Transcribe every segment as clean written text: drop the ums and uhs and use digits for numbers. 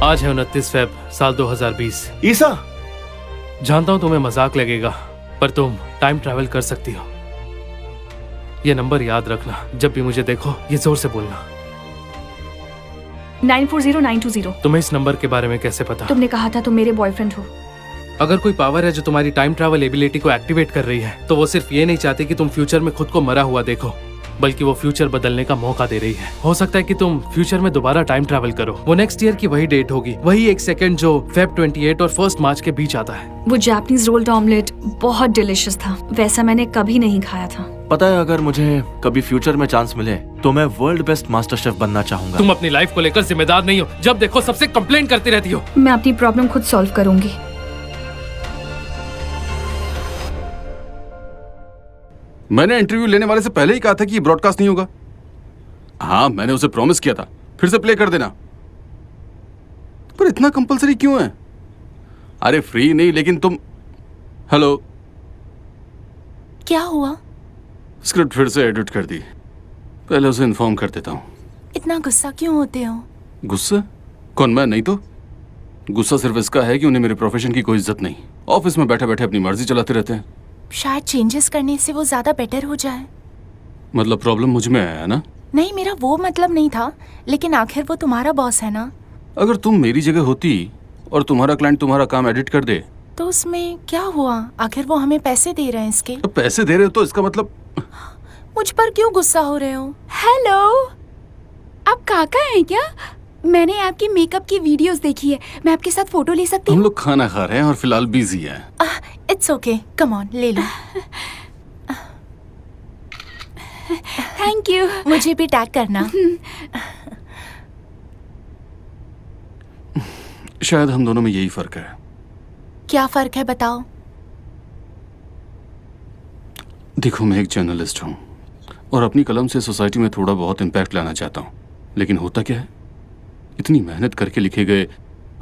आज है 29 फेब साल 2020। ईसा, जानता हूँ तुम्हें मजाक लगेगा, पर तुम टाइम ट्रैवल कर सकती हो। ये नंबर याद रखना, जब भी मुझे देखो ये जोर से बोलना। 940920। तुम्हें इस नंबर के बारे में कैसे पता? तुमने कहा था तुम मेरे बॉयफ्रेंड हो। अगर कोई पावर है जो तुम्हारी टाइम ट्रैवल एबिलिटी को एक्टिवेट कर रही है, तो वो सिर्फ ये नहीं चाहती कि तुम फ्यूचर में खुद को मरा हुआ देखो, बल्कि वो फ्यूचर बदलने का मौका दे रही है। हो सकता है कि तुम फ्यूचर में दोबारा टाइम ट्रैवल करो। वो नेक्स्ट ईयर की वही डेट होगी, वही एक सेकंड जो फेब 28 और 1 मार्च के बीच आता है। वो जापानीज रोल्ड ऑमलेट बहुत डिलिशियस था, वैसा मैंने कभी नहीं खाया था। पता है अगर मुझे कभी फ्यूचर में चांस मिले तो मैं वर्ल्ड बेस्ट मास्टर शेफ बनना चाहूंगा। तुम अपनी लाइफ को लेकर जिम्मेदार नहीं हो, जब देखो सबसे कंप्लेंट करती रहती हो। मैं अपनी प्रॉब्लम खुद सॉल्व करूंगी। मैंने इंटरव्यू लेने वाले से पहले ही कहा था कि ये ब्रॉडकास्ट नहीं होगा। हाँ, मैंने उसे प्रॉमिस किया था, फिर से प्ले कर देना। पर इतना कंपलसरी क्यों है? अरे फ्री नहीं, लेकिन तुम। हेलो, क्या हुआ? स्क्रिप्ट फिर से एडिट कर दी। पहले उसे इन्फॉर्म कर देता हूँ। इतना गुस्सा क्यों होते हो? गुस्सा? कौन, मैं? नहीं तो। गुस्सा सिर्फ इसका है कि उन्हें मेरे प्रोफेशन की कोई इज्जत नहीं। ऑफिस में बैठे बैठे अपनी मर्जी चलाते रहते हैं। शायद चेंजेस करने से वो ज्यादा बेटर हो जाए। मतलब प्रॉब्लम मुझ में है ना? नहीं, मेरा वो मतलब नहीं था, लेकिन आखिर वो तुम्हारा बॉस है ना। अगर तुम मेरी जगह होती और तुम्हारा क्लाइंट तुम्हारा काम एडिट कर दे तो उसमें क्या हुआ? आखिर वो हमें पैसे दे रहे हैं इसके। तो पैसे दे रहे हो तो इसका मतलब। मुझ पर क्यों गुस्सा हो रहे हो? हेलो, आप काका हैं क्या? मैंने आपकी मेकअप की वीडियोस देखी है, मैं आपके साथ फोटो ले सकती हम हूँ? लोग खाना खा रहे हैं और फिलहाल बिजी हैं। इट्स ओके, कम ऑन, ले लो। Thank you. मुझे भी टैग करना। शायद हम दोनों में यही फर्क है। क्या फर्क है बताओ? देखो, मैं एक जर्नलिस्ट हूँ और अपनी कलम से सोसाइटी में थोड़ा बहुत इम्पैक्ट लाना चाहता हूँ, लेकिन होता क्या है, इतनी मेहनत करके लिखे गए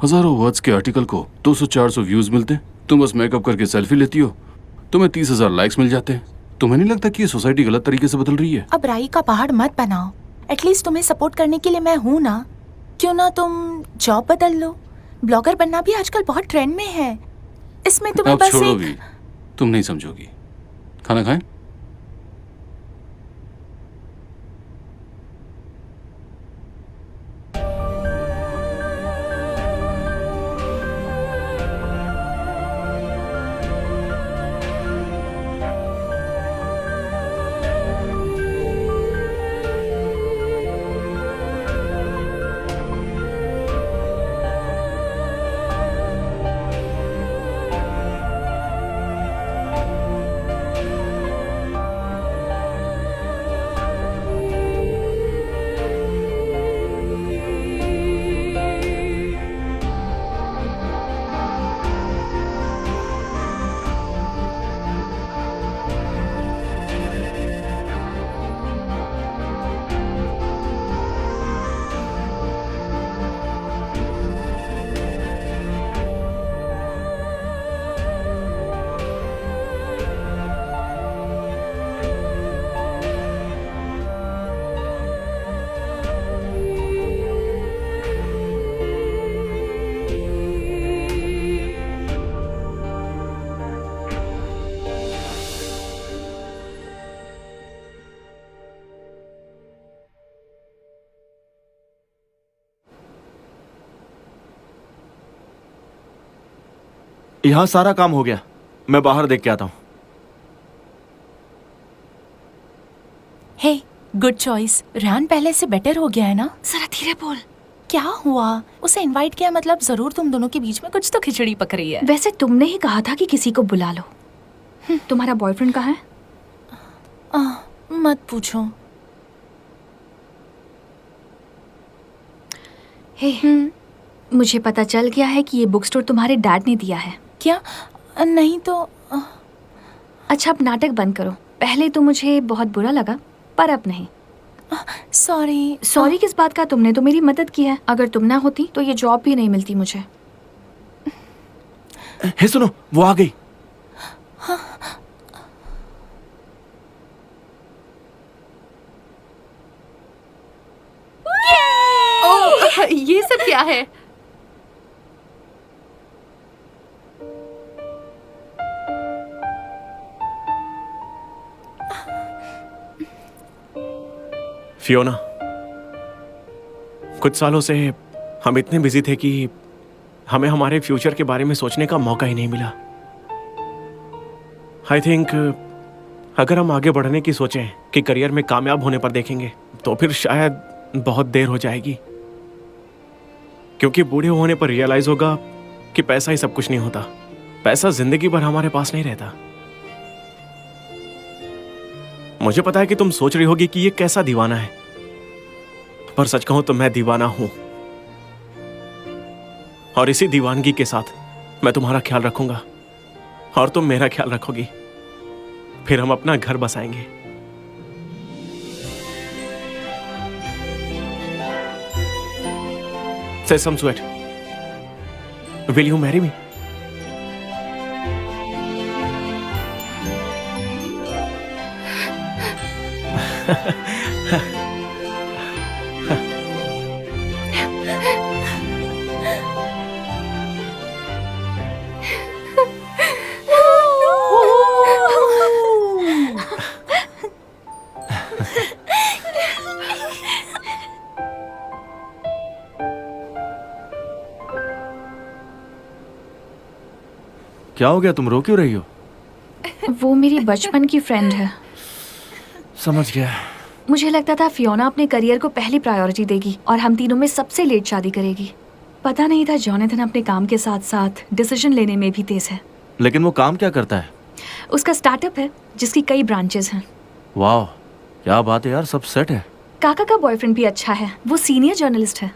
हजारों वर्ड्स के आर्टिकल को 200-400 व्यूज मिलते हैं। तुम बस मेकअप करके सेल्फी लेती हो, तुम्हें 30,000 लाइक्स मिल जाते हैं। तुम्हें नहीं लगता कि ये सोसाइटी गलत तरीके से बदल रही है? अब राई का पहाड़ मत बनाओ। एटलीस्ट तुम्हें सपोर्ट करने के लिए मैं हूं ना। क्यों ना तुम जॉब बदल लो? ब्लॉगर बनना भी आजकल बहुत ट्रेंड में है। इसमें तुम्हें अब बस छोड़ो भी, तुम नहीं समझोगी। खाना खाएं? यहाँ सारा काम हो गया, मैं बाहर देख के आता हूँ। हे, गुड चॉइस। रेहान पहले से बेटर हो गया है ना? जरा धीरे बोल। क्या हुआ? उसे इनवाइट किया मतलब जरूर तुम दोनों के बीच में कुछ तो खिचड़ी पक रही है। वैसे तुमने ही कहा था कि किसी को बुला लो। तुम्हारा बॉयफ्रेंड कहाँ है? मत पूछो। हे, मुझे पता चल गया है कि ये बुक स्टोर तुम्हारे डैड ने दिया है। क्या? नहीं तो अच्छा, अब नाटक बंद करो। पहले तो मुझे बहुत बुरा लगा, पर अब नहीं। सॉरी। सॉरी किस बात का? तुमने तो मेरी मदद की है। अगर तुम ना होती तो ये जॉब भी नहीं मिलती मुझे। हे सुनो, वो आ गई। ये सब क्या है? फियोना, कुछ सालों से हम इतने बिजी थे कि हमें हमारे फ्यूचर के बारे में सोचने का मौका ही नहीं मिला। आई थिंक अगर हम आगे बढ़ने की सोचें कि करियर में कामयाब होने पर देखेंगे तो फिर शायद बहुत देर हो जाएगी, क्योंकि बूढ़े होने पर रियलाइज होगा कि पैसा ही सब कुछ नहीं होता। पैसा जिंदगी भर हमारे पास नहीं रहता। मुझे पता है कि तुम सोच रही होगी कि ये कैसा दीवाना है, पर सच कहूं तो मैं दीवाना हूं, और इसी दीवानगी के साथ मैं तुम्हारा ख्याल रखूंगा और तुम मेरा ख्याल रखोगी। फिर हम अपना घर बसाएंगे। Say some sweat. Will you marry me? क्या हो गया, तुम रो क्यों रही हो? वो मेरी बचपन की फ्रेंड है। समझ गया। मुझे लगता था फियोना अपने करियर को पहली प्रायोरिटी देगी और हम तीनों में सबसे लेट शादी करेगी। पता नहीं था जॉनथन अपने काम के साथ साथ डिसीजन लेने में भी तेज है। लेकिन वो काम क्या करता है? उसका स्टार्टअप है जिसकी कई ब्रांचेस हैं। वाह, क्या बात है यार, सब सेट है। काका का बॉयफ्रेंड भी अच्छा है, वो सीनियर जर्नलिस्ट है।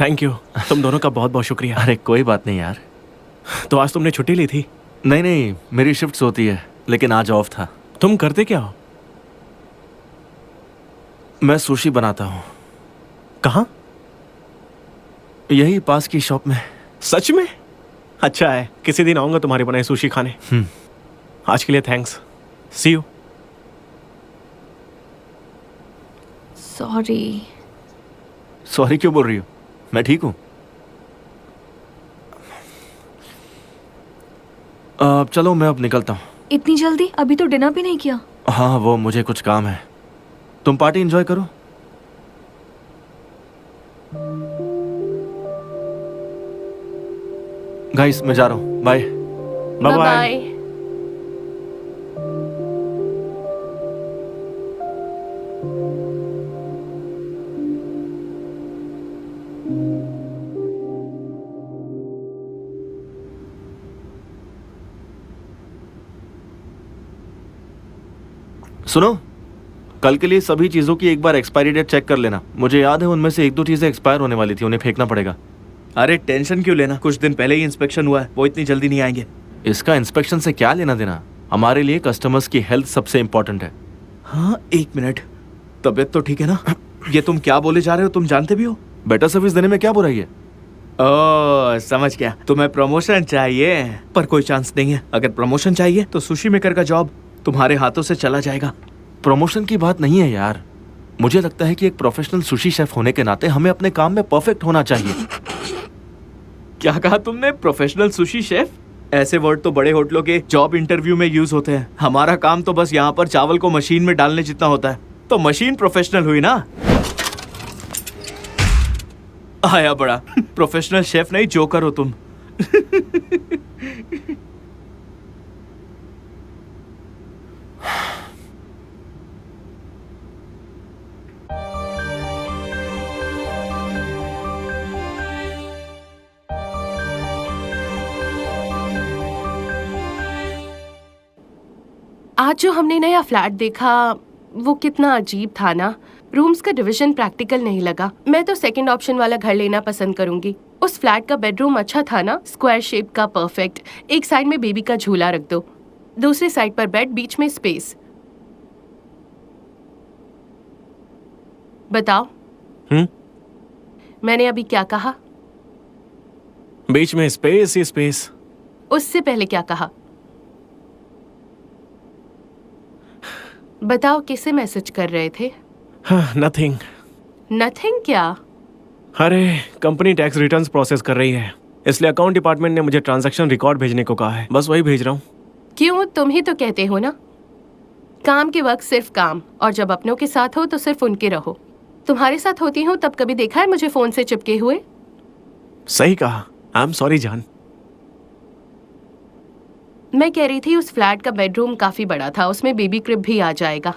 थैंक यू, तुम दोनों का बहुत बहुत शुक्रिया। अरे कोई बात नहीं यार। तो आज तुमने छुट्टी ली थी? नहीं नहीं, मेरी शिफ्ट होती है, लेकिन आज ऑफ था। तुम करते क्या हो? मैं सुशी बनाता हूँ। कहाँ? यही पास की शॉप में। सच में? अच्छा है, किसी दिन आऊंगा तुम्हारे बनाए सुशी खाने। आज के लिए thanks. See you. Sorry. Sorry क्यों बोल रही हो? मैं ठीक हूँ। चलो मैं अब निकलता हूँ। इतनी जल्दी? अभी तो डिनर भी नहीं किया। हाँ, वो मुझे कुछ काम है। तुम पार्टी एंजॉय करो। गाइस, मैं जा रहा हूँ। Bye bye bye. सुनो, कल के लिए सभी चीजों की एक बार एक्सपायरी डेट चेक कर लेना। मुझे याद है उनमें से एक दो चीजें एक्सपायर होने वाली थी, उन्हें फेंकना पड़ेगा। अरे टेंशन क्यों लेना, कुछ दिन पहले ही इंस्पेक्शन हुआ है, वो इतनी जल्दी नहीं आएंगे। इसका इंस्पेक्शन से क्या लेना देना? हमारे लिए कस्टमर्स की हेल्थ सबसे इंपॉर्टेंट है। हाँ, एक मिनट, तबीयत तो ठीक है ना? ये तुम क्या बोले जा रहे हो, तुम जानते भी हो? बेटर सर्विस देने में क्या बुराई है? ओह, समझ गया, तुम्हें प्रमोशन चाहिए। पर कोई चांस नहीं है। अगर प्रमोशन चाहिए तो सुशी मेकर का जॉब तुम्हारे हाथों से चला जाएगा। प्रमोशन की बात नहीं है यार। मुझे लगता है कि एक प्रोफेशनल सुशी शेफ होने के नाते हमें अपने काम में परफेक्ट होना चाहिए। क्या कहा तुमने? Professional sushi chef? ऐसे वर्ड तो बड़े होटलों के जॉब इंटरव्यू में यूज होते हैं। हमारा काम तो बस यहाँ पर चावल को मशीन में डालने जितना होता है। तो मशीन प्रोफेशनल हुई ना? आया बड़ा। प्रोफेशनल शेफ नहीं, जोकर हो तुम। आज जो हमने नया फ्लैट देखा वो कितना अजीब था ना। रूम्स का डिवीजन प्रैक्टिकल नहीं लगा। मैं तो सेकंड ऑप्शन वाला घर लेना पसंद करूंगी। उस फ्लैट का बेडरूम अच्छा था ना, स्क्वायर शेप का, परफेक्ट। एक साइड में बेबी का झूला रख दो, दूसरी साइड पर बेड, बीच में स्पेस। बताओ मैंने अभी क्या कहा? बीच में स्पेस ही स्पेस। उससे पहले क्या कहा? बताओ किसे मैसेज कर रहे थे? नथिंग। नथिंग क्या? अरे कंपनी टैक्स रिटर्न्स प्रोसेस कर रही है, इसलिए अकाउंट डिपार्टमेंट ने मुझे ट्रांजैक्शन रिकॉर्ड भेजने को कहा है। बस वही भेज रहा हूँ। क्यों, तुम ही तो कहते हो ना। काम के वक्त सिर्फ काम, और जब अपनों के साथ हो तो सिर्फ उनके रहो। तुम्हारे साथ होती हूँ तब कभी देखा है मुझे फोन से चिपके हुए? सही कहा। आई एम सॉरी जान। मैं कह रही थी उस फ्लैट का बेडरूम काफी बड़ा था, उसमें बेबी क्रिब भी आ जाएगा।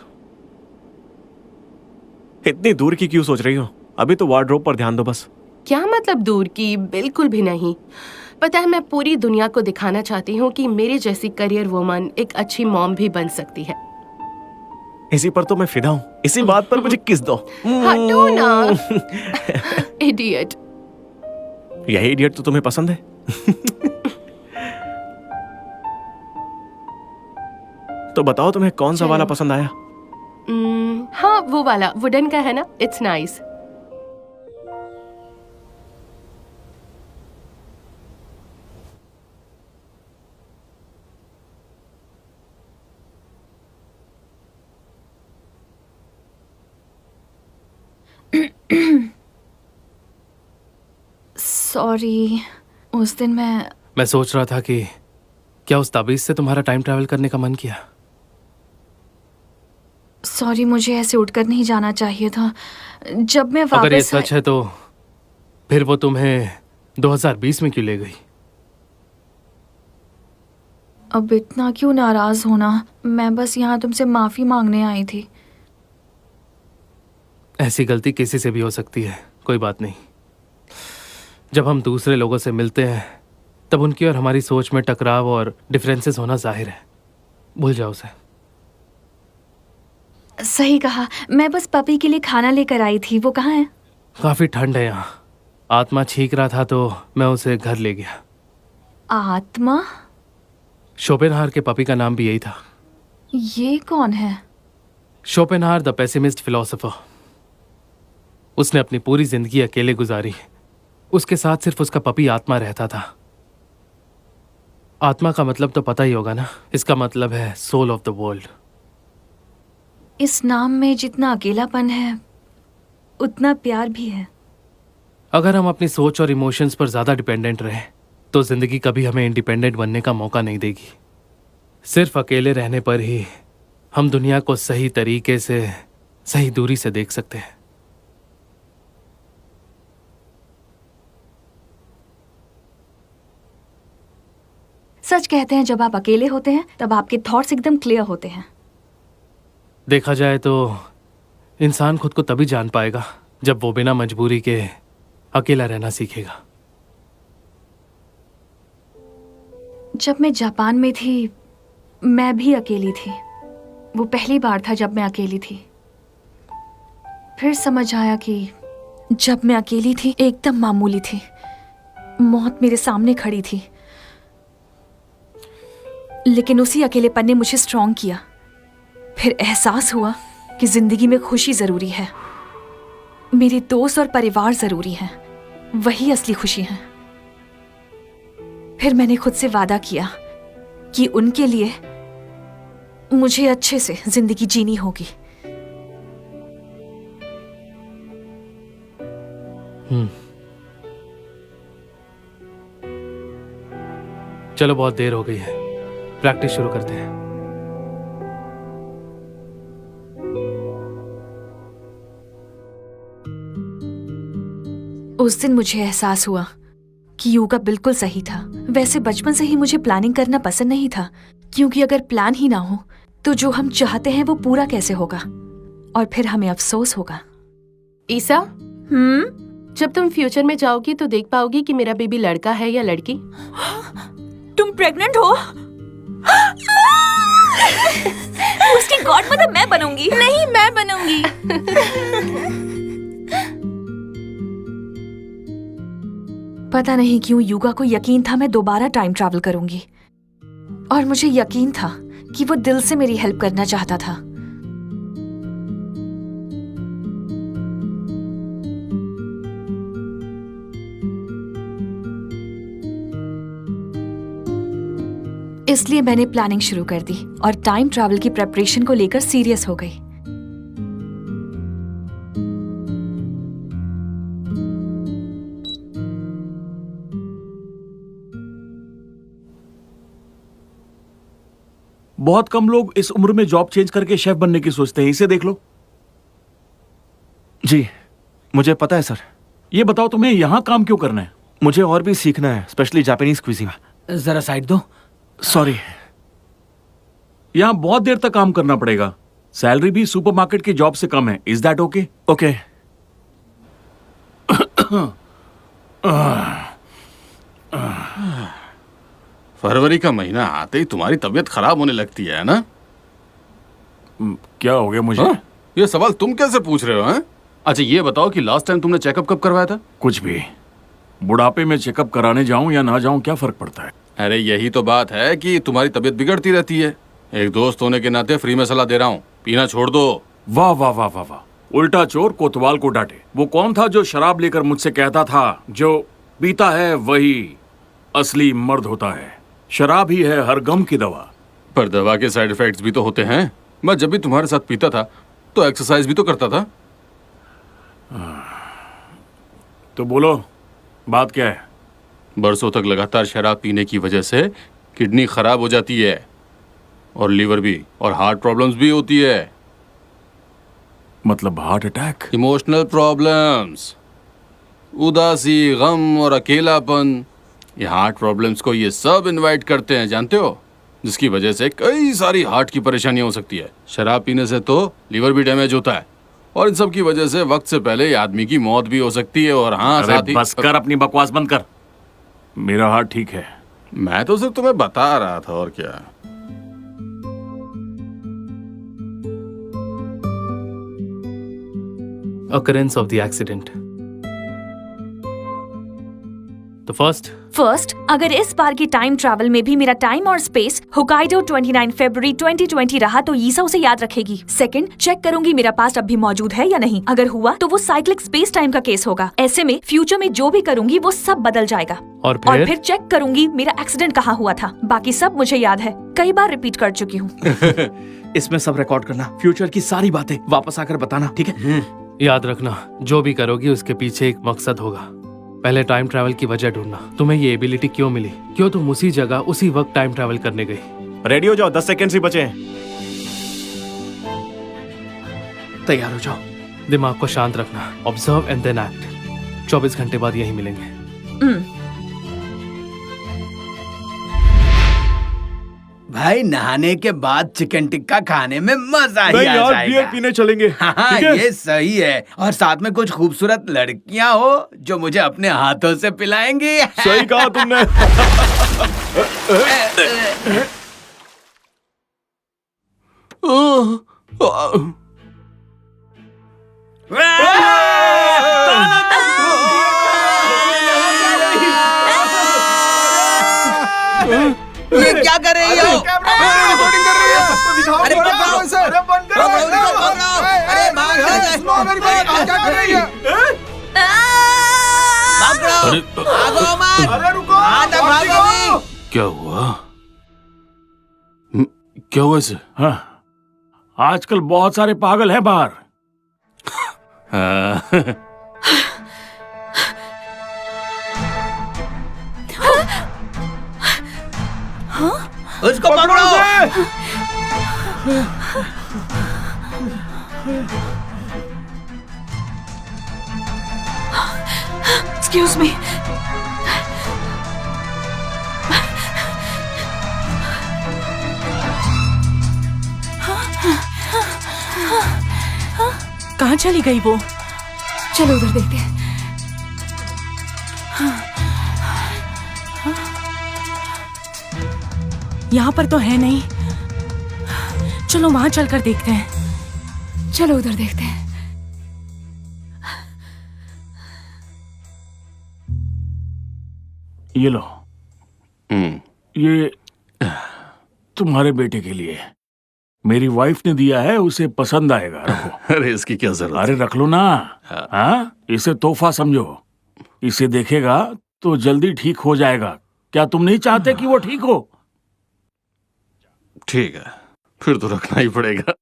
इतनी दूर की क्यों सोच रही हो? अभी तो वार्डरोब पर ध्यान दो बस। क्या मतलब दूर की? बिल्कुल भी नहीं। पता है, मैं पूरी दुनिया को दिखाना चाहती हूँ कि मेरे जैसी करियर वुमन एक अच्छी मॉम भी बन सकती है। इसी पर तो मैं फिदा हूँ। इसी बात पर मुझे किस दो। हटो ना। इडियट। यही इडियट तो तुम्हें पसंद है। तो बताओ तुम्हें कौन सा वाला पसंद आया? हाँ, वो वाला वुडन का है ना, इट्स नाइस। सॉरी, उस दिन मैं सोच रहा था कि क्या उस ताबीज से तुम्हारा टाइम ट्रैवल करने का मन किया? सॉरी, मुझे ऐसे उठकर नहीं जाना चाहिए था। जब मैं अगर ये वापस सच है तो फिर वो तुम्हें 2020 में क्यों ले गई? अब इतना क्यों नाराज होना? मैं बस यहाँ तुमसे माफी मांगने आई थी। ऐसी गलती किसी से भी हो सकती है, कोई बात नहीं। जब हम दूसरे लोगों से मिलते हैं तब उनकी और हमारी सोच में टकराव और डिफरेंसेस होना जाहिर है। भूल जाओ उसे। सही कहा। मैं बस पपी के लिए खाना लेकर आई थी। वो कहाँ है? काफी ठंड है यहाँ। आत्मा छींक रहा था तो मैं उसे घर ले गया। आत्मा? शोपेनहार के पपी का नाम भी यही था। ये कौन है? शोपेनहार द पेसिमिस्ट फिलोसोफर। उसने अपनी पूरी जिंदगी अकेले गुजारी। उसके साथ सिर्फ उसका पपी आत्मा रहता था। आत्मा का मतलब तो पता ही होगा ना। इसका मतलब है सोल ऑफ द वर्ल्ड। इस नाम में जितना अकेलापन है उतना प्यार भी है। अगर हम अपनी सोच और इमोशंस पर ज्यादा डिपेंडेंट रहें तो जिंदगी कभी हमें इंडिपेंडेंट बनने का मौका नहीं देगी। सिर्फ अकेले रहने पर ही हम दुनिया को सही तरीके से, सही दूरी से देख सकते हैं। सच कहते हैं, जब आप अकेले होते हैं तब आपके थॉट्स एकदम क्लियर होते हैं। देखा जाए तो इंसान खुद को तभी जान पाएगा जब वो बिना मजबूरी के अकेला रहना सीखेगा। जब मैं जापान में थी मैं भी अकेली थी। वो पहली बार था जब मैं अकेली थी। फिर समझ आया कि जब मैं अकेली थी एकदम मामूली थी। मौत मेरे सामने खड़ी थी, लेकिन उसी अकेलेपन ने मुझे स्ट्रॉन्ग किया। फिर एहसास हुआ कि जिंदगी में खुशी जरूरी है। मेरे दोस्त और परिवार जरूरी हैं, वही असली खुशी है। फिर मैंने खुद से वादा किया कि उनके लिए मुझे अच्छे से जिंदगी जीनी होगी। चलो, बहुत देर हो गई है, प्रैक्टिस शुरू करते हैं। उस दिन मुझे एहसास हुआ कि योगा बिल्कुल सही था। वैसे बचपन से ही मुझे प्लानिंग करना पसंद नहीं था, क्योंकि अगर प्लान ही ना हो तो जो हम चाहते हैं वो पूरा कैसे होगा, और फिर हमें अफसोस होगा। ईसा, जब तुम फ्यूचर में जाओगी तो देख पाओगी कि मेरा बेबी लड़का है या लड़की। तुम प्रेग्नेंट हो? उसकी गॉडमदर मैं बनूंगी। नहीं, मैं बनूंगी। पता नहीं क्यों युगा को यकीन था मैं दोबारा टाइम ट्रैवल करूंगी, और मुझे यकीन था कि वो दिल से मेरी हेल्प करना चाहता था। इसलिए मैंने प्लानिंग शुरू कर दी और टाइम ट्रैवल की प्रेपरेशन को लेकर सीरियस हो गई। बहुत कम लोग इस उम्र में जॉब चेंज करके शेफ बनने की सोचते हैं। इसे देख लो। जी मुझे पता है सर। ये बताओ तुम्हें यहाँ काम क्यों करना है? मुझे और भी सीखना है, स्पेशली जापानीज क्विजीन। जरा साइड दो। सॉरी। यहाँ बहुत देर तक काम करना पड़ेगा। सैलरी भी सुपरमार्केट की जॉब से कम है। Is that okay? ओके। फरवरी का महीना आते ही तुम्हारी तबीयत खराब होने लगती है ना? क्या हो गया मुझे? हाँ? ये सवाल तुम कैसे पूछ रहे हो? हैं? अच्छा ये बताओ कि लास्ट टाइम तुमने चेकअप कब करवाया था? कुछ भी। बुढ़ापे में चेकअप कराने जाऊं या ना जाऊं क्या फर्क पड़ता है? अरे यही तो बात है कि तुम्हारी तबीयत बिगड़ती रहती है। एक दोस्त होने के नाते फ्री में सलाह दे रहा हूँ, पीना छोड़ दो। वाह वाह वाह वाह वाह। उल्टा चोर कोतवाल को डांटे। वो कौन था जो शराब लेकर मुझसे कहता था जो पीता है वही असली मर्द होता है। शराब ही है हर गम की दवा। पर दवा के साइड इफेक्ट्स भी तो होते हैं। मैं जब भी तुम्हारे साथ पीता था तो एक्सरसाइज भी तो करता था। तो बोलो बात क्या है? बरसों तक लगातार शराब पीने की वजह से किडनी खराब हो जाती है और लीवर भी, और हार्ट प्रॉब्लम्स भी होती है। मतलब हार्ट अटैक? इमोशनल प्रॉब्लम्स, उदासी, गम और अकेलापन, ये हार्ट प्रॉब्लम्स को ये सब इनवाइट करते हैं, जानते हो? जिसकी वजह से कई सारी हार्ट की परेशानियां हो सकती है। शराब पीने से तो लीवर भी डैमेज होता है और इन सब की वजह से वक्त से पहले आदमी की मौत भी हो सकती है। और हाँ, साथ ही बस कर, अपनी बकवास बंद कर। मेरा हार्ट ठीक है। मैं तो सिर्फ तुम्हें बता रहा था, और क्या। Occurrence of the accident. The first, अगर इस बार की टाइम ट्रैवल में भी मेरा टाइम और स्पेस होकाइडो 29 फरवरी 2020 रहा तो ईसा उसे याद रखेगी। सेकंड, चेक करूंगी मेरा पास्ट अब भी मौजूद है या नहीं। अगर हुआ तो वो साइक्लिक स्पेस टाइम का केस होगा। ऐसे में फ्यूचर में जो भी करूंगी वो सब बदल जाएगा। और फिर चेक करूंगी मेरा एक्सीडेंट कहाँ हुआ था। बाकी सब मुझे याद है, कई बार रिपीट कर चुकी हूँ। इसमें सब रिकॉर्ड करना, फ्यूचर की सारी बातें वापस आकर बताना, ठीक है? याद रखना, जो भी करोगी उसके पीछे एक मकसद होगा। पहले टाइम ट्रैवल की वजह ढूंढना, तुम्हें ये एबिलिटी क्यों मिली, क्यों तुम उसी जगह उसी वक्त टाइम ट्रैवल करने गई। रेडी हो जाओ, 10 सेकंड ही बचे हैं। तैयार हो जाओ। दिमाग को शांत रखना, ऑब्जर्व एंड देन एक्ट। 24 घंटे बाद यही मिलेंगे। भाई नहाने के बाद चिकन टिक्का खाने में मजा ही आ यार, जाएगा। बियर पीने चलेंगे। हाँ, ठीक है? ये सही है। और साथ में कुछ खूबसूरत लड़कियां हो जो मुझे अपने हाथों से पिलाएंगी। सही कहा तुमने। ये क्या कर रही हो? अरे पकड़ो इसे! पकड़ो! अरे भाग भागो मत! अरे रुको! हाँ, तब भागो भी! क्या हुआ? क्या हुआ इसे? हाँ, आजकल बहुत सारे पागल हैं बाहर। हाँ। उसको पकड़ो! Excuse me. कहाँ चली गई वो? चलो उधर देखते हैं। यहाँ पर तो है नहीं। चलो वहां चलकर देखते हैं। चलो उधर देखते हैं। ये लो, ये तुम्हारे बेटे के लिए। मेरी वाइफ ने दिया है, उसे पसंद आएगा। रखो। अरे इसकी क्या जरूरत? अरे रख लो ना। हाँ, इसे तोहफा समझो। इसे देखेगा तो जल्दी ठीक हो जाएगा। क्या तुम नहीं चाहते कि वो ठीक हो? ठीक है, फिर तो रखना ही पड़ेगा।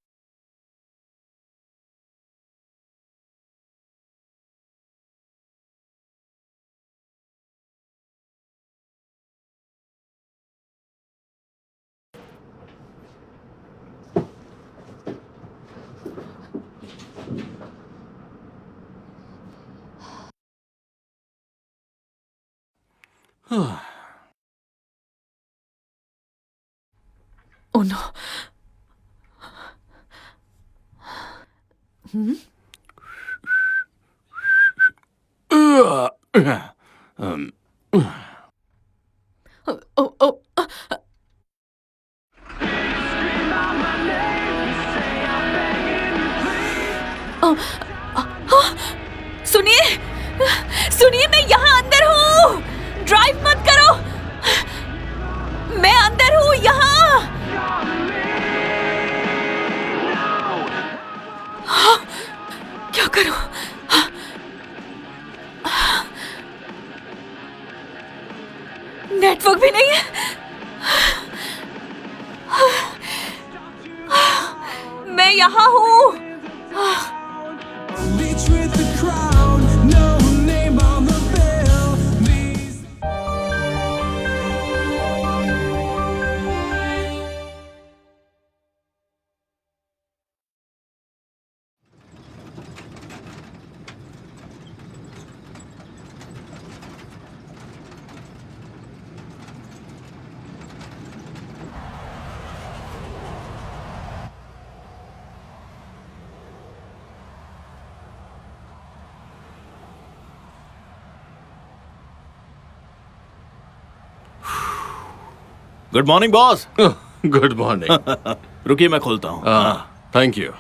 Oh no. ओ ओ सुनिए, सुनिए, मैं यहाँ अंदर हूँ। ड्राइव मत करो, मैं अंदर हूँ यहाँ। क्या करूँ? नेटवर्क भी नहीं है। मैं यहाँ हूँ। Good morning boss. Good morning. रुकिए, मैं खोलता हूँ। Thank you.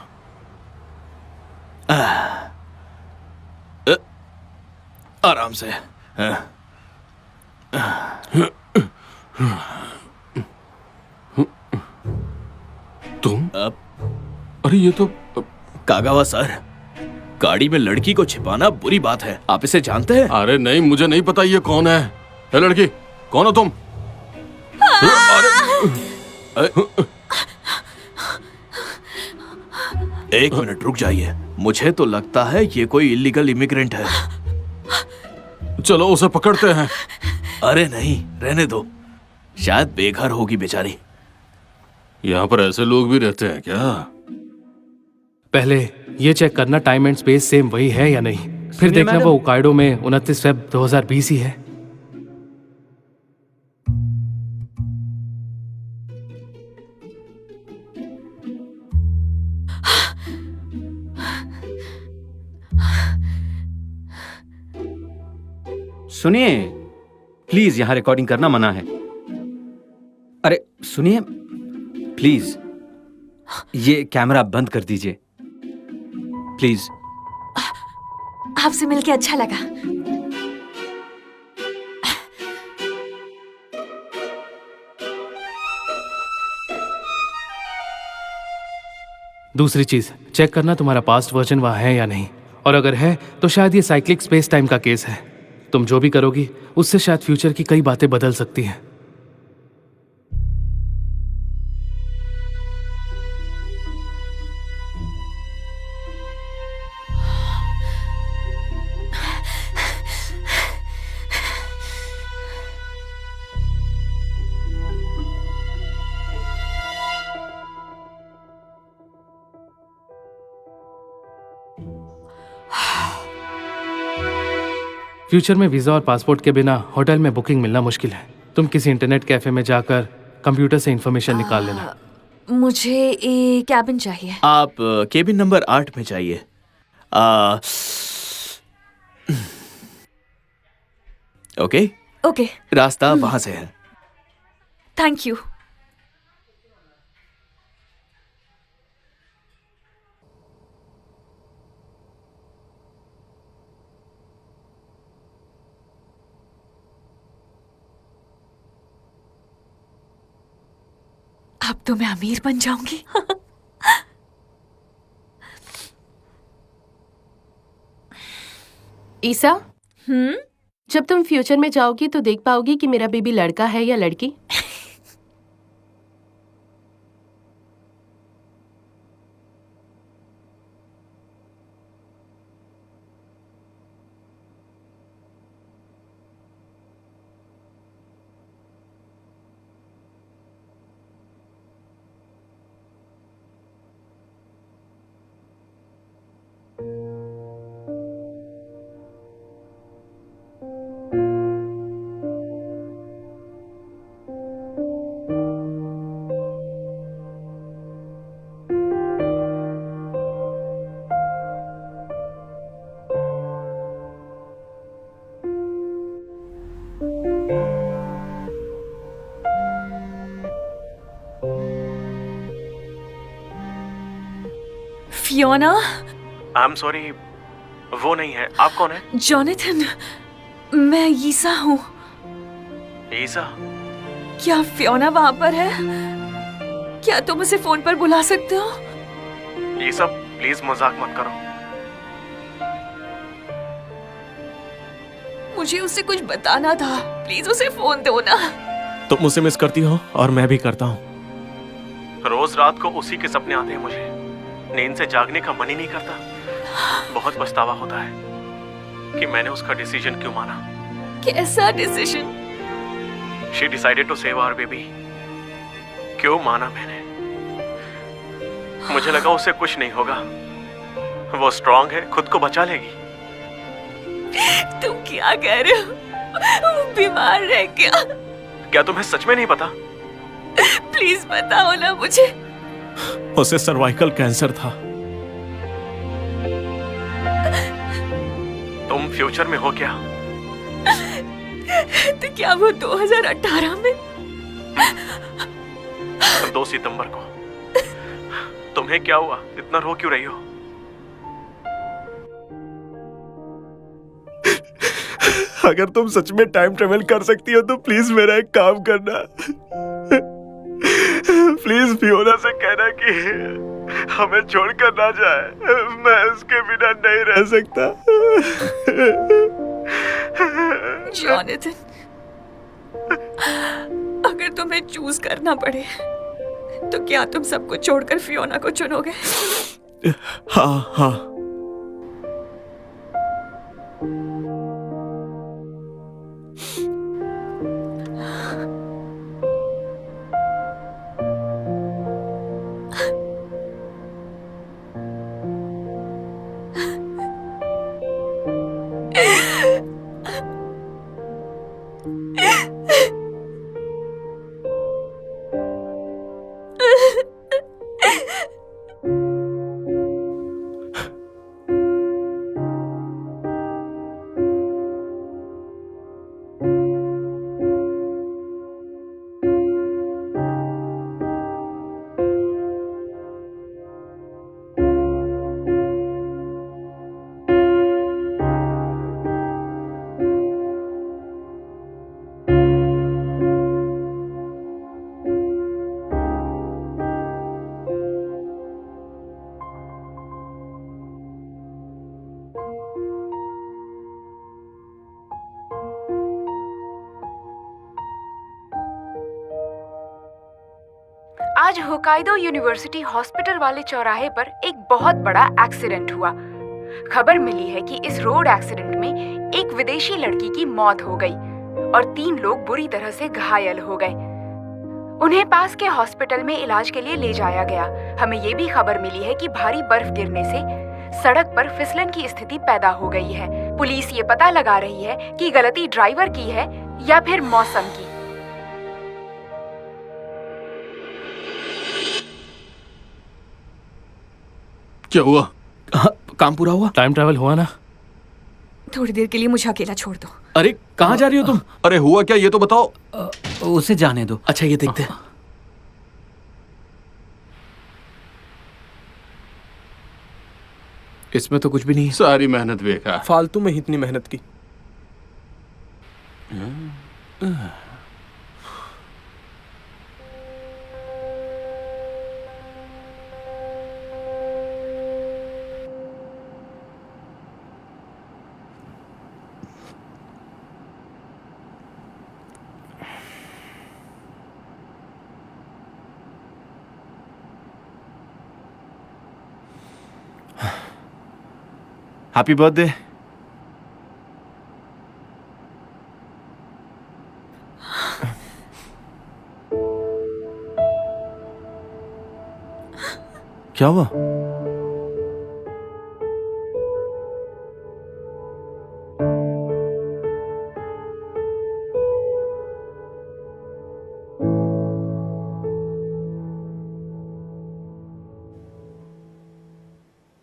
आराम से। तुम? अरे ये तो कागावा सर, गाड़ी में लड़की को छिपाना बुरी बात है। आप इसे जानते हैं? अरे नहीं, मुझे नहीं पता ये कौन है। ए लड़की, कौन हो तुम? एक मिनट रुक जाइए, मुझे तो लगता है ये कोई इलीगल इमिग्रेंट है। चलो उसे पकड़ते हैं। अरे नहीं, रहने दो, शायद बेघर होगी बेचारी। यहाँ पर ऐसे लोग भी रहते हैं क्या? पहले ये चेक करना टाइम एंड स्पेस सेम वही है या नहीं, फिर देखना वो ओकाइडो में 29 फेब 2020 ही है। सुनिए, प्लीज यहाँ रिकॉर्डिंग करना मना है। अरे सुनिए प्लीज, ये कैमरा बंद कर दीजिए प्लीज। आपसे मिलके अच्छा लगा। दूसरी चीज, चेक करना तुम्हारा पास्ट वर्जन वहां है या नहीं, और अगर है तो शायद ये साइक्लिक स्पेस टाइम का केस है। तुम जो भी करोगी उससे शायद फ्यूचर की कई बातें बदल सकती हैं। फ्यूचर में वीजा और पासपोर्ट के बिना होटल में बुकिंग मिलना मुश्किल है। तुम किसी इंटरनेट कैफे में जाकर कंप्यूटर से इंफॉर्मेशन निकाल लेना। मुझे एक कैबिन चाहिए। आप केबिन नंबर 8 में चाहिए। ओके ओके, रास्ता वहां से है। Thank you. अब तो मैं अमीर बन जाऊंगी। ईसा, जब तुम फ्यूचर में जाओगी तो देख पाओगी कि मेरा बेबी लड़का है या लड़की। फियोना। आई एम सॉरी, वो नहीं है। आप कौन है? जॉनथन, मैं यीसा हूँ। ईसा? क्या फियोना वहाँ पर है? क्या तुम उसे फोन पर बुला सकते हो? ईसा प्लीज मजाक मत करो। मुझे उससे कुछ बताना था, प्लीज उसे फोन दो ना। तुम उसे मिस करती हो और मैं भी करता हूँ। रोज रात को उसी के सपने आते हैं मुझे। नींद से जागने का मन ही नहीं करता। बहुत पछतावा होता है कि मैंने उसका डिसीजन क्यों माना। कैसा decision? She decided to save our baby. क्यों माना मैंने? मुझे लगा उसे कुछ नहीं होगा, वो स्ट्रांग है, खुद को बचा लेगी। तुम क्या कह रहे हो? वो बीमार है क्या? क्या तुम्हें सच में नहीं पता? प्लीज बताओ ना मुझे। उसे सर्वाइकल कैंसर था। तुम फ्यूचर में हो क्या? तो क्या वो 2018 में? 2 सितंबर को। तुम्हें क्या हुआ? इतना रो क्यों रही हो? अगर तुम सच में टाइम ट्रेवल कर सकती हो तो प्लीज मेरा एक काम करना। प्लीज फियोना से कहना कि हमें छोड़कर ना जाए। मैं उसके बिना नहीं रह सकता। जॉनथन, अगर तुम्हें चूज करना पड़े तो क्या तुम सबको छोड़कर फियोना को चुनोगे? हाँ हाँ। आज होकाइडो यूनिवर्सिटी हॉस्पिटल वाले चौराहे पर एक बहुत बड़ा एक्सीडेंट हुआ। खबर मिली है कि इस रोड एक्सीडेंट में एक विदेशी लड़की की मौत हो गई और 3 लोग बुरी तरह से घायल हो गए। उन्हें पास के हॉस्पिटल में इलाज के लिए ले जाया गया। हमें ये भी खबर मिली है कि भारी बर्फ गिरने से सड़क पर फिसलन की स्थिति पैदा हो गई है। पुलिस ये पता लगा रही है कि गलती ड्राइवर की है या फिर मौसम की। क्या हुआ? काम पूरा हुआ? टाइम ट्रैवल हुआ ना? थोड़ी देर के लिए मुझे अकेला छोड़ दो। अरे कहाँ जा रही हो तुम? अरे हुआ क्या ये तो बताओ। उसे जाने दो। अच्छा ये देखते हैं। इसमें तो कुछ भी नहीं है। सारी मेहनत बेकार। फालतू में इतनी मेहनत की। Happy birthday. क्या हुआ?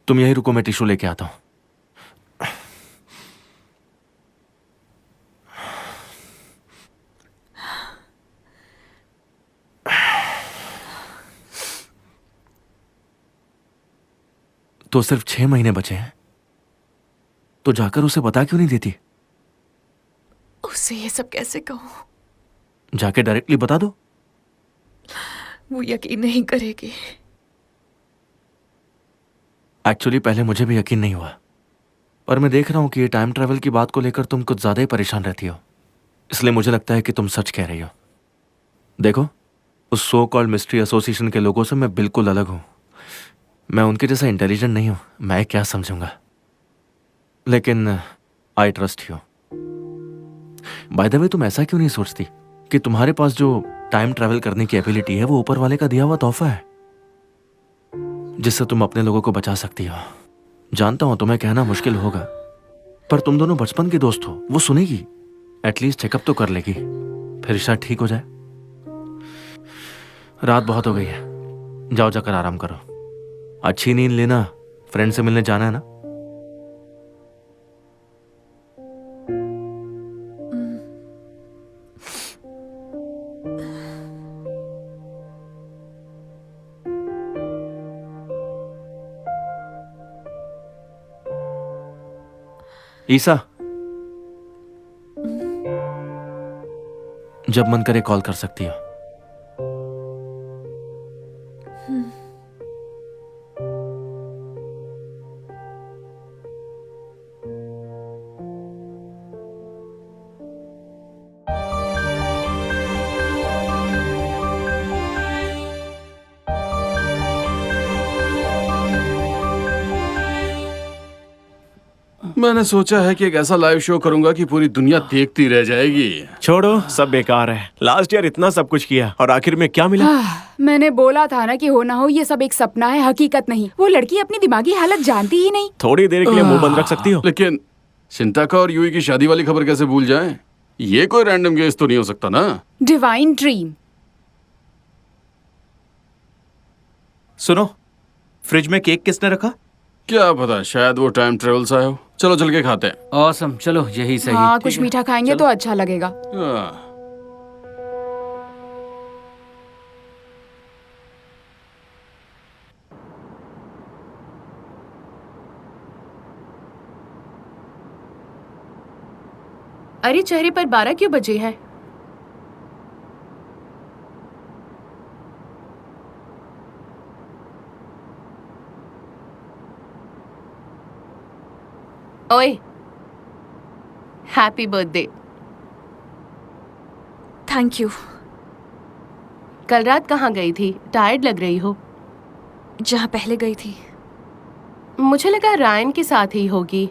तुम यहीं रुको, मैं टिश्यू लेके आता हूं। तो सिर्फ 6 महीने बचे हैं, तो जाकर उसे बता क्यों नहीं देती? उससे ये सब कैसे कहूं? जाके डायरेक्टली बता दो। वो यकीन नहीं करेगी। एक्चुअली पहले मुझे भी यकीन नहीं हुआ, पर मैं देख रहा हूं कि ये टाइम ट्रैवल की बात को लेकर तुम कुछ ज्यादा ही परेशान रहती हो, इसलिए मुझे लगता है कि तुम सच कह रही हो। देखो, उस सो कॉल्ड मिस्ट्री एसोसिएशन के लोगों से मैं बिल्कुल अलग हूं। मैं उनके जैसा इंटेलिजेंट नहीं हूं, मैं क्या समझूंगा, लेकिन I trust you. By the way, तुम ऐसा क्यों नहीं सोचती कि तुम्हारे पास जो टाइम ट्रैवल करने की एबिलिटी है वो ऊपर वाले का दिया हुआ तोहफा है, जिससे तुम अपने लोगों को बचा सकती हो। जानता हूं तुम्हें कहना मुश्किल होगा, पर तुम दोनों बचपन के दोस्त हो, वो सुनेगी, एटलीस्ट चेकअप तो कर लेगी, फिर शायद ठीक हो जाए। रात बहुत हो गई है, जाओ जाकर आराम करो, अच्छी नींद लेना, फ्रेंड से मिलने जाना है ना। ईसा, जब मन करे कॉल कर सकती हो। मैंने सोचा है कि एक ऐसा लाइव शो करूंगा कि पूरी दुनिया देखती रह जाएगी। छोड़ो, सब बेकार है। लास्ट ईयर इतना सब कुछ किया और आखिर में क्या मिला? मैंने बोला था ना कि हो ना हो ये सब एक सपना है, हकीकत नहीं। वो लड़की अपनी दिमागी हालत जानती ही नहीं। थोड़ी देर के लिए मुंह बंद रख सकती हो। लेकिन चिंताका और यूई की शादी वाली खबर कैसे भूल जाएं? ये कोई रैंडम गेस तो नहीं हो सकता ना? Divine dream. सुनो, फ्रिज में केक किसने रखा? क्या पता, शायद वो टाइम ट्रेवल से आया हो। चलो चल के खाते हैं। ऑसम, चलो यही सही। हाँ, कुछ मीठा खाएंगे तो अच्छा लगेगा। अरे चेहरे पर 12 क्यों बजे हैं? ओए, हैप्पी बर्थडे। Thank you. कल रात कहाँ गई थी? टायर्ड लग रही हो। जहाँ पहले गई थी। मुझे लगा रायन के साथ ही होगी,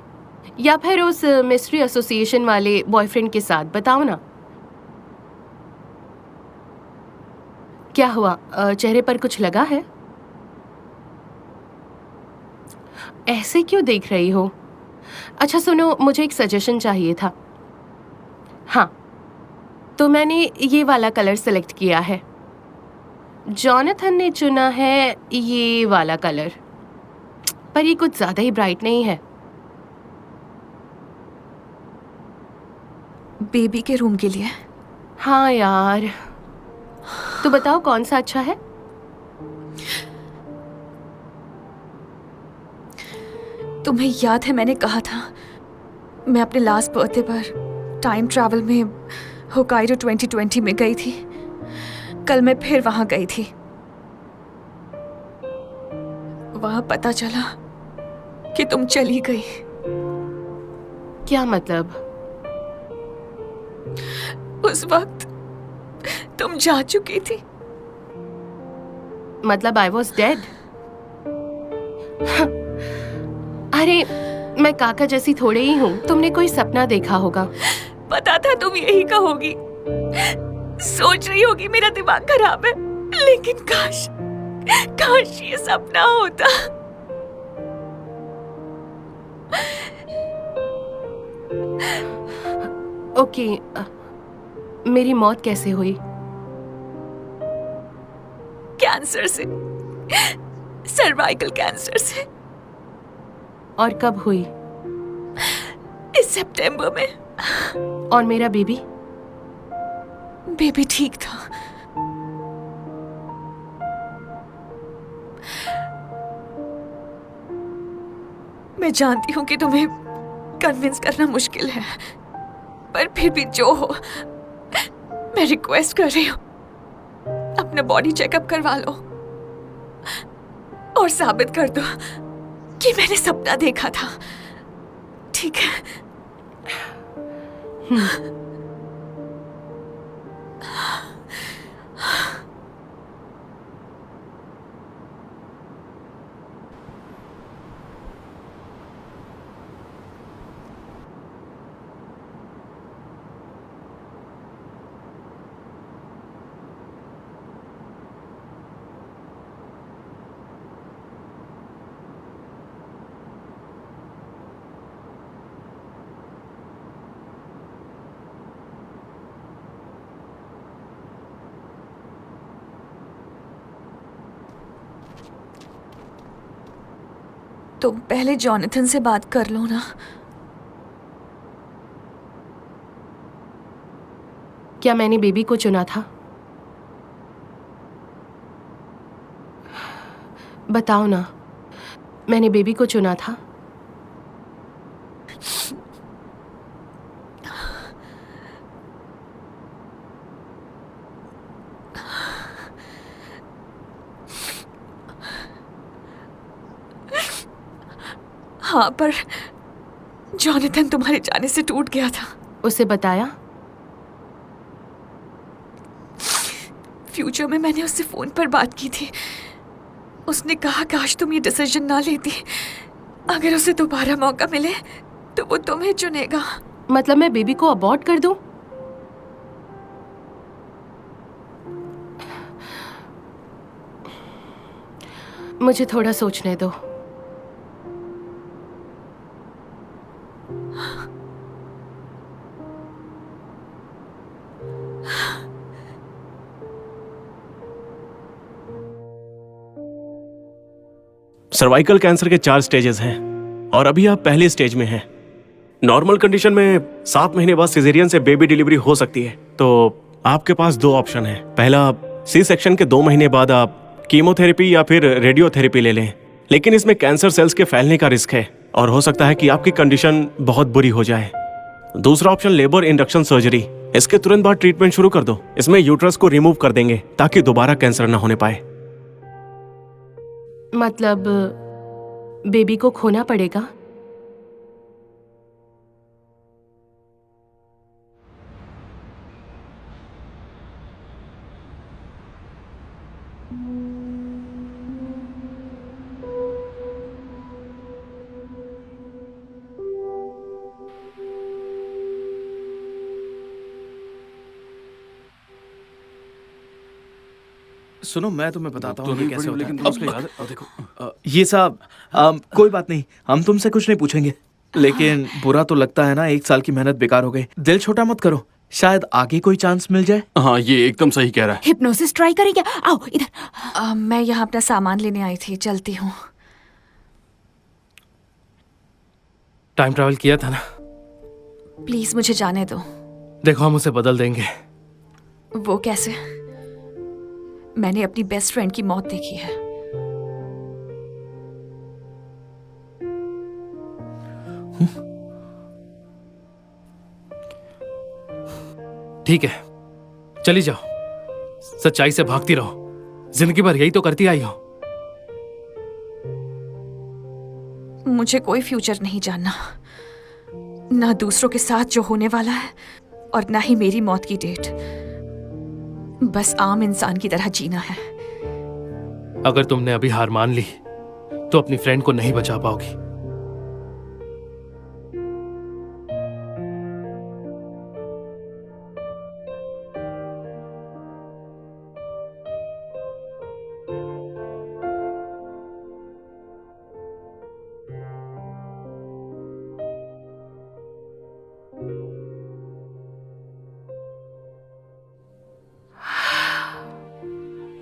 या फिर उस मिस्ट्री एसोसिएशन वाले बॉयफ्रेंड के साथ। बताओ ना, क्या हुआ? चेहरे पर कुछ लगा है? ऐसे क्यों देख रही हो? अच्छा सुनो, मुझे एक सजेशन चाहिए था। हाँ, तो मैंने ये वाला कलर सेलेक्ट किया है। जॉनथन ने चुना है ये वाला कलर, पर ये कुछ ज्यादा ही ब्राइट नहीं है। बेबी के रूम के लिए। हाँ यार, तो बताओ कौन सा अच्छा है? तुम्हें याद है मैंने कहा था मैं अपने लास्ट बर्थडे पर टाइम ट्रैवल में होकाइडो 2020 में गई थी। कल मैं फिर वहां गई थी। वहां पता चला कि तुम चली गई। क्या मतलब? उस वक्त तुम जा चुकी थी। मतलब आई वॉज डेड? अरे मैं काका जैसी थोड़े ही हूँ। तुमने कोई सपना देखा होगा। पता था तुम यही कहोगी। सोच रही होगी मेरा दिमाग खराब है, लेकिन काश काश ये सपना होता। ओके, मेरी मौत कैसे हुई? कैंसर से, सर्वाइकल कैंसर से। और कब हुई? इस सितंबर में। और मेरा बेबी? बेबी ठीक था। मैं जानती हूँ कि तुम्हें कन्विंस करना मुश्किल है, पर फिर भी जो हो, मैं रिक्वेस्ट कर रही हूँ, अपना बॉडी चेकअप करवा लो और साबित कर दो कि मैंने सपना देखा था। ठीक है? तुम पहले जॉनथन से बात कर लो ना। क्या मैंने बेबी को चुना था? बताओ ना, मैंने बेबी को चुना था? हाँ, पर जॉनथन तुम्हारे जाने से टूट गया था। उसे बताया? फ्यूचर में मैंने उससे फोन पर बात की थी। उसने कहा काश तुम ये डिसीजन ना लेती। अगर उसे दोबारा मौका मिले तो वो तुम्हें चुनेगा। मतलब मैं बेबी को अबॉर्ट कर दूं? मुझे थोड़ा सोचने दो। सर्वाइकल कैंसर के 4 स्टेजेस हैं और अभी आप पहले स्टेज में हैं। नॉर्मल कंडीशन में 7 महीने बाद सिजेरियन से बेबी डिलीवरी हो सकती है। तो आपके पास 2 ऑप्शन है। पहला, सी सेक्शन के 2 महीने बाद आप कीमोथेरेपी या फिर रेडियोथेरेपी ले लें, लेकिन इसमें कैंसर सेल्स के फैलने का रिस्क है और हो सकता है कि आपकी कंडीशन बहुत बुरी हो जाए। दूसरा ऑप्शन, लेबर इंडक्शन सर्जरी। इसके तुरंत बाद ट्रीटमेंट शुरू कर दो। इसमें यूट्रस को रिमूव कर देंगे ताकि दोबारा कैंसर न होने पाए। मतलब बेबी को खोना पड़ेगा? सुनो, मैं तुम्हें बताता हूँ तो ये नहीं कैसे पड़ी, होता है। लेकिन तुझको याद है? देखो, ये सब कोई बात नहीं, हम तुमसे कुछ नहीं पूछेंगे। लेकिन बुरा तो लगता है ना, 1 साल की मेहनत बेकार हो गई। दिल छोटा मत करो, शायद आगे कोई चांस मिल जाए। हाँ, ये एकदम सही कह रहा है। हिप्नोसिस ट्राई करें क्या? आओ इधर। मैं यहाँ अपना सामान लेने आई थी, चलती हूँ। टाइम ट्रैवल किया था ना? प्लीज मुझे जाने दो। देखो, हम उसे बदल देंगे। वो कैसे? मैंने अपनी बेस्ट फ्रेंड की मौत देखी है। ठीक है, चली जाओ। सच्चाई से भागती रहो, जिंदगी भर यही तो करती आई हो। मुझे कोई फ्यूचर नहीं जानना, ना दूसरों के साथ जो होने वाला है और ना ही मेरी मौत की डेट। बस आम इंसान की तरह जीना है। अगर तुमने अभी हार मान ली तो अपनी फ्रेंड को नहीं बचा पाओगी।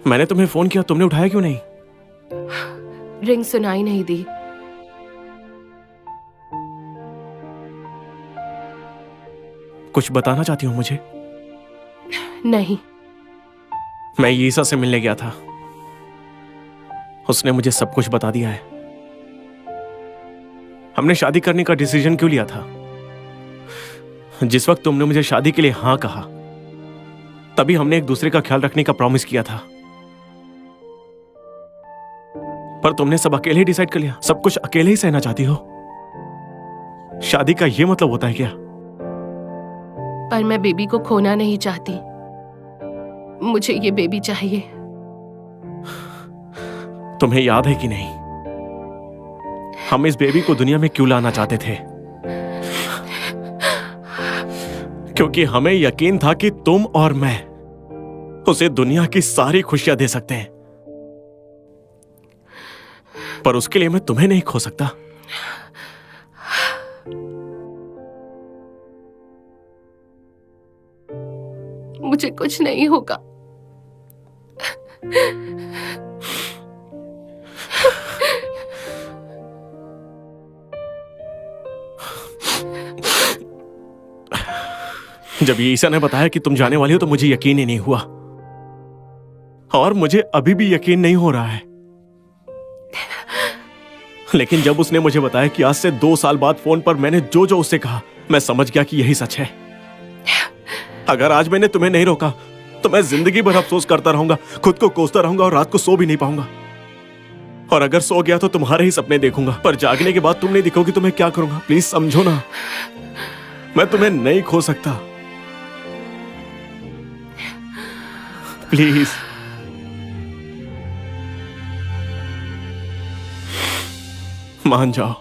मैंने तुम्हें फोन किया, तुमने उठाया क्यों नहीं? रिंग सुनाई नहीं दी। कुछ बताना चाहती हो मुझे? नहीं। मैं यीसा से मिलने गया था, उसने मुझे सब कुछ बता दिया है। हमने शादी करने का डिसीजन क्यों लिया था? जिस वक्त तुमने मुझे शादी के लिए हाँ कहा, तभी हमने एक दूसरे का ख्याल रखने का प्रॉमिस किया था। पर तुमने सब अकेले ही डिसाइड कर लिया, सब कुछ अकेले ही सहना चाहती हो। शादी का ये मतलब होता है क्या? पर मैं बेबी को खोना नहीं चाहती। मुझे ये बेबी चाहिए। तुम्हें याद है कि नहीं, हम इस बेबी को दुनिया में क्यों लाना चाहते थे? क्योंकि हमें यकीन था कि तुम और मैं उसे दुनिया की सारी खुशियां दे सकते हैं। पर उसके लिए मैं तुम्हें नहीं खो सकता। मुझे कुछ नहीं होगा। जब ये ईसा ने बताया कि तुम जाने वाली हो तो मुझे यकीन ही नहीं हुआ, और मुझे अभी भी यकीन नहीं हो रहा है। लेकिन जब उसने मुझे बताया कि आज से 2 साल बाद फोन पर मैंने जो जो उससे कहा, मैं समझ गया कि यही सच है। अगर आज मैंने तुम्हें नहीं रोका तो मैं जिंदगी भर अफसोस करता रहूंगा, खुद को कोसता रहूंगा और रात को सो भी नहीं पाऊंगा। और अगर सो गया तो तुम्हारे ही सपने देखूंगा, पर जागने के बाद तुम नहीं दिखोगी तो मैं क्या करूंगा? प्लीज समझो ना, मैं तुम्हें नहीं खो सकता। प्लीज। मान जाओ।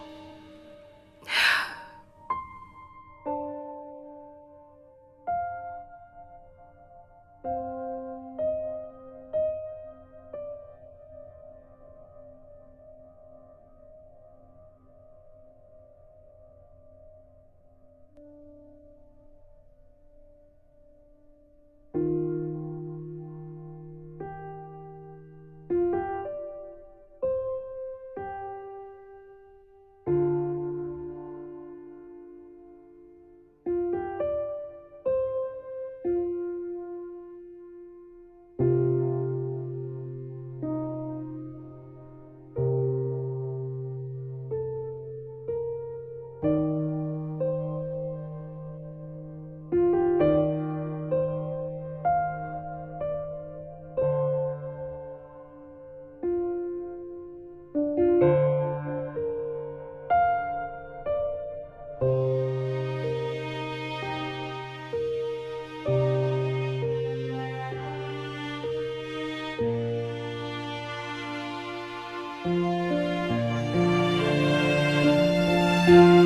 you